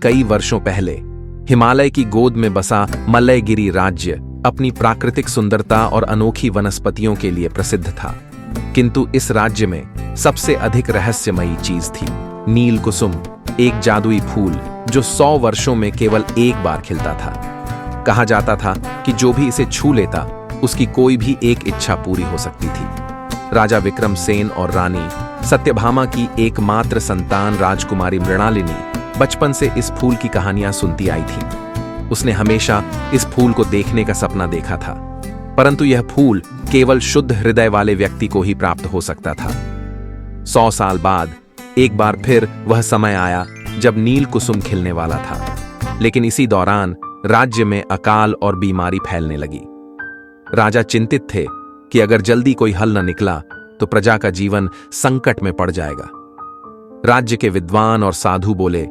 कई वर्षों पहले हिमालय की गोद में बसा मलयगिरी राज्य अपनी प्राकृतिक सुंदरता और अनोखी वनस्पतियों के लिए प्रसिद्ध था। किंतु इस राज्य में सबसे अधिक रहस्यमयी चीज थी नील कुसुम, एक जादुई फूल जो 100 वर्षों में केवल एक बार खिलता था। कहा जाता था कि जो भी इसे छू लेता उसकी कोई भी एक इच्छा पूरी हो सकती थी। राजा विक्रमसेन और रानी सत्यभामा की एकमात्र संतान राजकुमारी मृणालिनी बचपन से इस फूल की कहानियां सुनती आई थी। उसने हमेशा इस फूल को देखने का सपना देखा था, परंतु यह फूल केवल शुद्ध हृदय वाले व्यक्ति को ही प्राप्त हो सकता था। 100 साल बाद एक बार फिर वह समय आया जब नील कुसुम खिलने वाला था, लेकिन इसी दौरान राज्य में अकाल और बीमारी फैलने लगी। राजा चिंतित थे कि अगर जल्दी कोई हल न निकला तो प्रजा का जीवन संकट में पड़ जाएगा। राज्य के विद्वान और साधु बोले,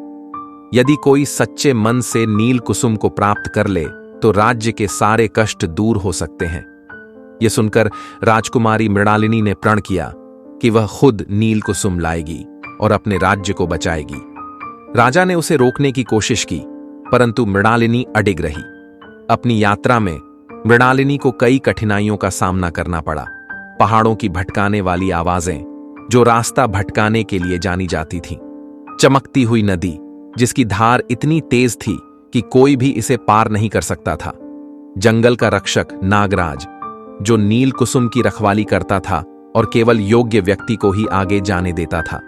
यदि कोई सच्चे मन से नील कुसुम को प्राप्त कर ले तो राज्य के सारे कष्ट दूर हो सकते हैं। यह सुनकर राजकुमारी मृणालिनी ने प्रण किया कि वह खुद नील कुसुम लाएगी और अपने राज्य को बचाएगी। राजा ने उसे रोकने की कोशिश की, परंतु मृणालिनी अडिग रही। अपनी यात्रा में मृणालिनी को कई कठिनाइयों का सामना करना पड़ा। पहाड़ों की भटकाने वाली आवाजें जो रास्ता भटकाने के लिए जानी जाती थीं, चमकती हुई नदी जिसकी धार इतनी तेज थी कि कोई भी इसे पार नहीं कर सकता था, जंगल का रक्षक नागराज जो नील कुसुम की रखवाली करता था और केवल योग्य व्यक्ति को ही आगे जाने देता था।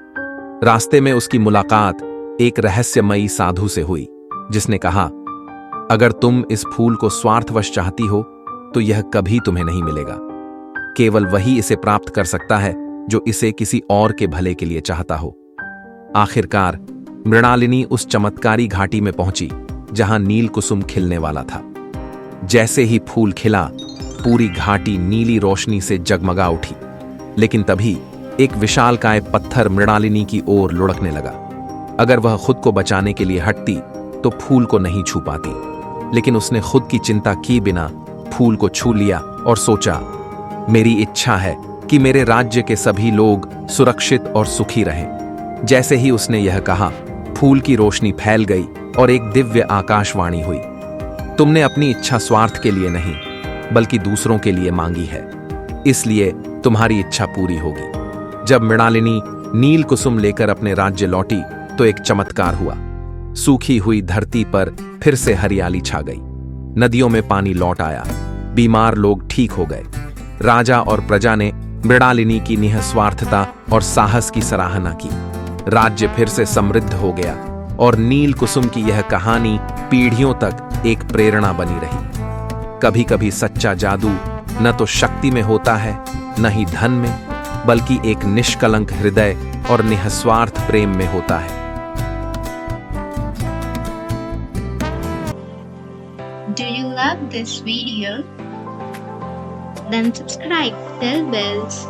रास्ते में उसकी मुलाकात एक रहस्यमयी साधु से हुई, जिसने कहा, अगर तुम इस फूल को स्वार्थवश चाहती हो तो यह कभी तुम्हें नहीं मिलेगा। केवल वही इसे प्राप्त कर सकता है जो इसे किसी और के भले के लिए चाहता हो। आखिरकार मृणालिनी उस चमत्कारी घाटी में पहुंची जहां नील कुसुम खिलने वाला था। जैसे ही फूल खिला, पूरी घाटी नीली रोशनी से जगमगा उठी। लेकिन तभी एक विशालकाय पत्थर मृणालिनी की ओर लुढ़कने लगा। अगर वह खुद को बचाने के लिए हटती तो फूल को नहीं छू पाती, लेकिन उसने खुद की चिंता किए बिना फूल को छू लिया और सोचा, मेरी इच्छा है कि मेरे राज्य के सभी लोग सुरक्षित और सुखी रहें। जैसे ही उसने यह कहा, फूल की रोशनी फैल गई और एक दिव्य आकाशवाणी हुई, तुमने अपनी इच्छा स्वार्थ के लिए नहीं बल्कि दूसरों के लिए मांगी है, इसलिए तुम्हारी इच्छा पूरी होगी। जब मृणालिनी नील कुसुम लेकर अपने राज्य लौटी तो एक चमत्कार हुआ। सूखी हुई धरती पर फिर से हरियाली छा गई, नदियों में पानी लौट आया, बीमार लोग ठीक हो गए। राजा और प्रजा ने मृणालिनी की निःस्वार्थता और साहस की सराहना की। राज्य फिर से समृद्ध हो गया और नील कुसुम की यह कहानी पीढ़ियों तक एक प्रेरणा बनी रही। कभी कभी सच्चा जादू न तो शक्ति में होता है, न ही धन में, बल्कि एक निष्कलंक हृदय और निःस्वार्थ प्रेम में होता है। Do you love this video? Then subscribe, tell bells.